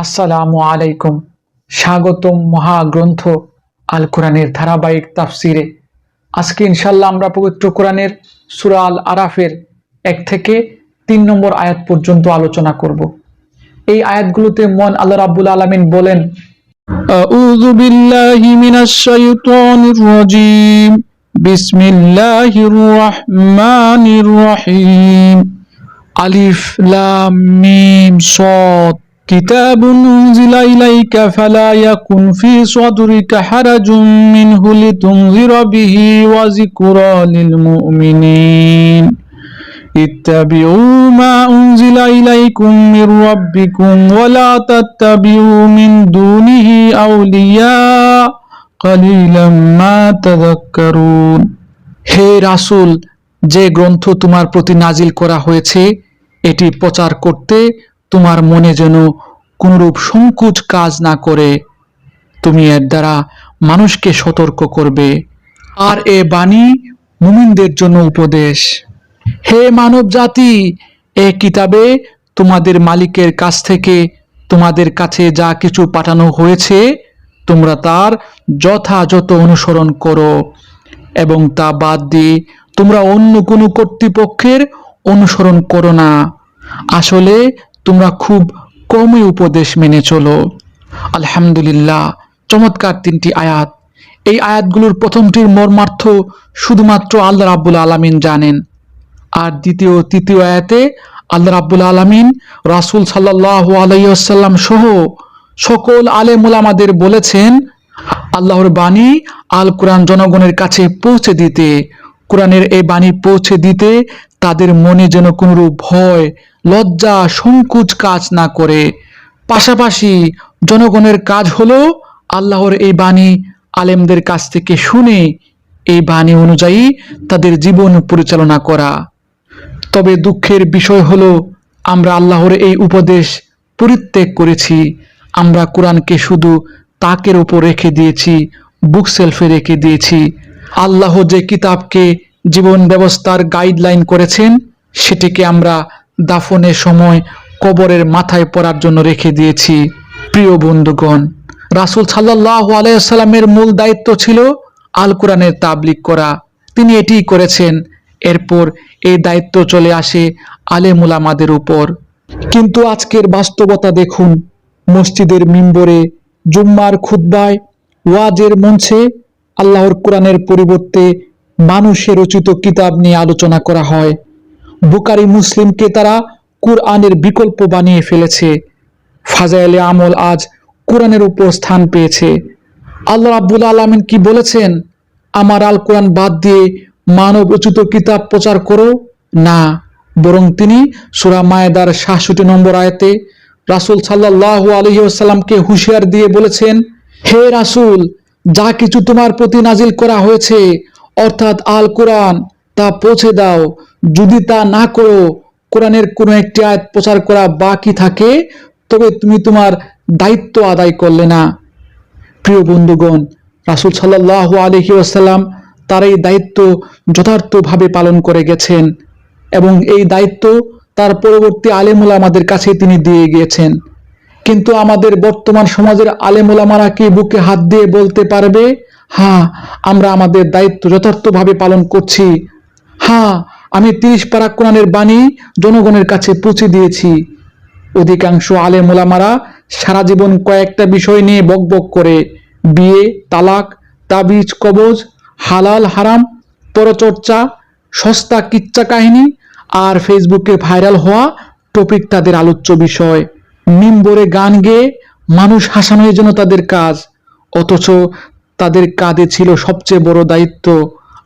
আসসালামু আলাইকুম। স্বাগতম মহাগ্রন্থ আল কোরআনের ধারাবাহিক তাফসিরে। আজকে ইনশাল্লাহ আমরা পবিত্র কোরআনের সূরা আল আরাফের 1 থেকে 3 নম্বর আয়াত পর্যন্ত আলোচনা করব। এই আয়াতগুলোতে মহান আল্লাহ রাব্বুল আলামিন বলেন, আউযু বিল্লাহি মিনাশ শাইতানির রাজীম, বিসমিল্লাহির রহমানির রহিম, আলিফ লাম মিম সাদ, كتاب أنزل إليك فلا يكن في صدرك حرج منه لتنذر به وذكرى للمؤمنين اتبعوا ما أنزل إليكم من ربكم ولا تتبعوا من دونه أولياء قليلا ما تذكرون। হে রাসূল, যে গ্রন্থ তোমার প্রতি নাজিল করা হয়েছে এটি প্রচার করতে তোমার মনে যেন কোনরূপ সংকোচ কাজ না করে। তুমি এর দ্বারা মানুষকে সতর্ক করবে, আর এ বাণী মুমিনদের জন্য উপদেশ। হে মানব জাতি, এ কিতাবে তোমাদের মালিকের কাছ থেকে তোমাদের কাছে যা কিছু পাঠানো হয়েছে তোমরা তার যথাযথ অনুসরণ করো, এবং তা বাদ দিয়ে তোমরা অন্য কোনো কর্তৃপক্ষের অনুসরণ করো না। আসলে তোমরা খুব কমই উপদেশ মেনে চলো। আলহামদুলিল্লাহ, চমৎকার 3টি আয়াত। এই আয়াতগুলোর প্রথমটির মর্মার্থ শুধুমাত্র আল্লাহ রাব্বুল আলামিন জানেন, আর দ্বিতীয় তৃতীয় আয়াতে আল্লাহ রাব্বুল আলামিন রাসূল সাল্লাল্লাহু আলাইহি ওয়াসাল্লাম সহ সকল আলেম ওলামাদের বলেছেন আল্লাহর বাণী আল কোরআন জনগণের কাছে পৌঁছে দিতে, কোরআনের এই বাণী পৌঁছে দিতে তাদের মনে যেন কোনরূপ ভয়, লজ্জা, সংকোচ কাজ না করে। পাশাপাশি জনগণের কাজ হলো আল্লাহর এই বাণী আলেমদের কাছ থেকে শুনে এই বাণী অনুযায়ী তাদের জীবন পরিচালনা করা। তবে দুঃখের বিষয় হলো আমরা আল্লাহর এই উপদেশ পরিত্যাগ করেছি। আমরা কোরআনকে শুধু তাকের উপর রেখে দিয়েছি, বুক সেলফে রেখে দিয়েছি। আল্লাহ যে কিতাবকে জীবন ব্যবস্থার গাইডলাইন করেছেন সেটিকে আমরা দাফনের সময় কবরের মাথায় পড়ার জন্য রেখে দিয়েছি। প্রিয় বন্ধুগণ, রাসূল সাল্লাল্লাহু আলাইহি ওয়াসাল্লামের মূল দায়িত্ব ছিল আল কোরআনের তাবলীগ করা। তিনি এটিই করেছেন। এরপর এই দায়িত্ব চলে আসে আলেম উলামাদের উপর। কিন্তু আজকের বাস্তবতা দেখুন, মসজিদের মিম্বরে, জুম্মার খুতবায়, ওয়াজের মঞ্চে আল্লাহর কোরআনের পরিবর্তে মানুষের রচিত কিতাব নিয়ে আলোচনা করা হয়। বুখারী মুসলিমকে তারা কোরআনের বিকল্প বানিয়ে ফেলেছে। ফাজাইলে আমল আজ কোরআনের উপর স্থান পেয়েছে। আল্লাহ রাব্বুল আলামিন কি বলেছেন? আমার আল কোরআন বাদ দিয়ে মানব রচিত কিতাব প্রচার করো না, বরং তিনি সূরা মায়েদার ৬৭ নম্বর আয়াতে রাসূল সাল্লাল্লাহু আলাইহি ওয়াসাল্লামকে হুঁশিয়ার দিয়ে বলেছেন, হে রাসূল, যা কিছু তোমার প্রতি নাজিল করা হয়েছে অর্থাৎ আল কোরআন তা পৌঁছে দাও। যদি তা না করো, কোরআনের কোনো একটি আয়াত প্রচার করা বাকি থাকে, তবে তুমি তোমার দায়িত্ব আদায় করলে না। প্রিয় বন্ধুগণ, রাসূল সাল্লাল্লাহু আলাইহি ওয়াসাল্লাম তার এই দায়িত্ব যথার্থভাবে পালন করে গেছেন, এবং এই দায়িত্ব তার পরবর্তী আলেম ওলামাদের কাছে তিনি দিয়ে গিয়েছেন। কিন্তু আমাদের বর্তমান সমাজের আলেম ওলামারা কি বুকে হাত দিয়ে বলতে পারবে, হ্যাঁ, আমরা আমাদের দায়িত্ব যথার্থভাবে পালন করছি? হ্যাঁ, আমি 30 পারা কোরআনের বাণী জনগণের কাছে পৌঁছে দিয়েছি। অধিকাংশ আলেম ওলামারা সারা জীবন কয়েকটা বিষয় নিয়ে বকবক করে: বিয়ে, তালাক, তাবিজ, কবজ, হালাল হারাম, পরচর্চা, সস্তা কিচ্চা কাহিনী আর ফেসবুকে ভাইরাল হওয়া টপিক তাদের আলোচ্য বিষয়। মিম্বরে গান গেয়ে মানুষ হাসানোর জন্য তাদের কাজ, অথচ তাদের কাঁধে ছিল সবচেয়ে বড় দায়িত্ব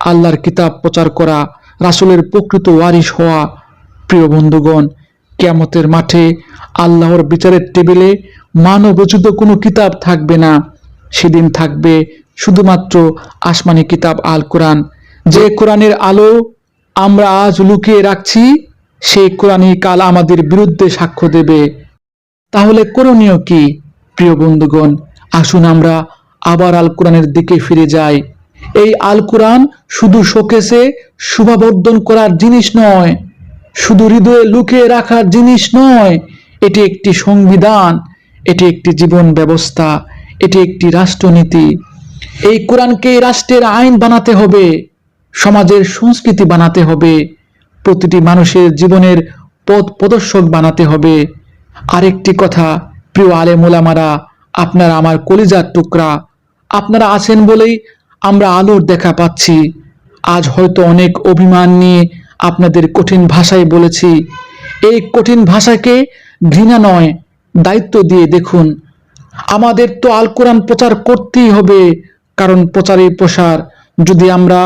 আল্লাহর কিতাব প্রচার করা, রাসূলের প্রকৃত ওয়ারিস হওয়া। প্রিয় বন্ধুগণ, কিয়ামতের মাঠে আল্লাহর বিচারের টেবিলে মানব রচিত কোনো কিতাব থাকবে না। সেদিন থাকবে শুধুমাত্র আসমানি কিতাব আল কোরআন। যে কোরআনের আলো আমরা আজ লুকিয়ে রাখছি, সেই কোরআনই কাল আমাদের বিরুদ্ধে সাক্ষ্য দেবে। তাহলে করণীয় কি? প্রিয় বন্ধুগণ, আসুন আমরা আবার আল কোরআনের দিকে ফিরে যাই। এই আল কোরআন শুধু শোকেসে শোভাবর্ধন করার জিনিস নয়, শুধু হৃদয়ে লুকিয়ে রাখার জিনিস নয়, এটি একটি সংবিধান, এটি একটি জীবন ব্যবস্থা, এটি একটি রাষ্ট্রনীতি। এই কোরআনকে রাষ্ট্রের আইন বানাতে হবে, সমাজের সংস্কৃতি বানাতে হবে, প্রতিটি মানুষের জীবনের পথ প্রদর্শক বানাতে হবে। আরেকটি কথা, প্রিয় আলেম ওলামারা, আপনারা আমার কলিজার টুকরা, আপনারা আছেন বলেই আমরা আলোর দেখা পাচ্ছি। আজ হয়তো অনেক অভিমান নিয়ে আপনাদের কঠিন ভাষায় বলেছি। এই কঠিন ভাষাকে ঘৃণা নয়, দায়িত্ব দিয়ে দেখুন। আমাদের তো আল কোরআন প্রচার করতেই হবে, কারণ প্রচারই প্রসার। যদি আমরা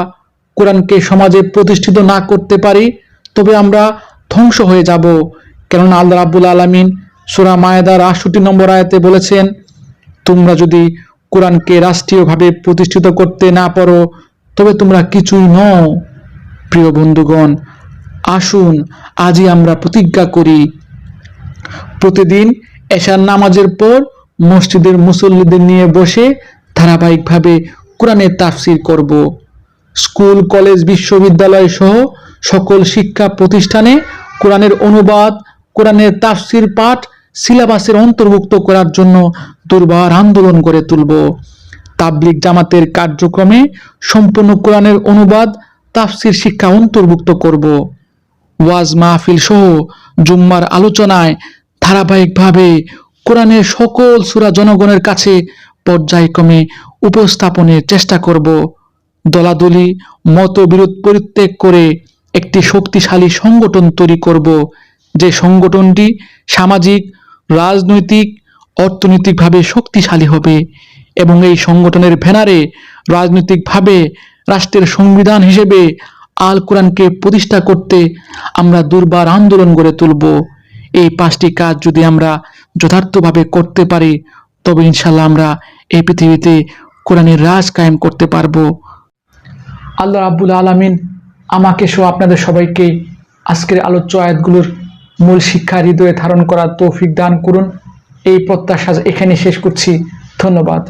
কোরআনকে সমাজে প্রতিষ্ঠিত না করতে পারি, তবে আমরা ধ্বংস হয়ে যাব। কেননা আল্লাহ রাব্বুল আলামিন সূরা মায়েদার ৬৮ নম্বর আয়াতে বলেছেন, তোমরা যদি কোরআনকে রাষ্ট্রীয়ভাবে প্রতিষ্ঠিত করতে না পারো, তবে তোমরা কিছুই নও। প্রিয় বন্ধুগণ, আসুন আজই আমরা প্রতিজ্ঞা করি, প্রতিদিন এশার নামাজের পর মসজিদের মুসল্লিদের নিয়ে বসে ধারাবাহিকভাবে কোরআনের তাফসির করব। স্কুল, কলেজ, বিশ্ববিদ্যালয় সহ সকল শিক্ষা প্রতিষ্ঠানে কোরআনের অনুবাদ, কোরআনের তাফসির পাঠ সিলেবাসের অন্তর্ভুক্ত করার জন্য দুর্বার আন্দোলন গড়ে তুলব। তাবলিগ জামাতের কার্যক্রমে সম্পূর্ণ কোরআনের অনুবাদ, তাফসির শিক্ষা অন্তর্ভুক্ত করব। ওয়াজ মাহফিল সহ জুম্মার আলোচনায় ধারাবাহিকভাবে কোরআনের সকল সূরা জনগণের কাছে পর্যায়ক্রমে উপস্থাপনের চেষ্টা করব। দলাদলি মতবিরোধ পরিত্যাগ করে একটি শক্তিশালী সংগঠন তৈরি করব, যে সংগঠনটি সামাজিক, রাজনৈতিক, অর্থনৈতিকভাবে শক্তিশালী হবে এবং এই সংগঠনের ব্যানারে রাজনৈতিকভাবে রাষ্ট্রের সংবিধান হিসেবে আল কোরআনকে প্রতিষ্ঠা করতে আমরা দুর্বার আন্দোলন গড়ে তুলব। এই 5টি কাজ যদি আমরা যথার্থভাবে করতে পারি, তবে ইনশাল্লাহ আমরা এই পৃথিবীতে কোরআনের রাজ কায়েম করতে পারবো। আল্লাহ রাব্বুল আলামিন আমাকে সহ আপনাদের সবাইকে আজকের আলোচ্য আয়াতগুলোর মূল শিক্ষা হৃদয়ে ধারণ করার তৌফিক দান করুন। এই প্রত্যাশা এখানে শেষ করছি। ধন্যবাদ।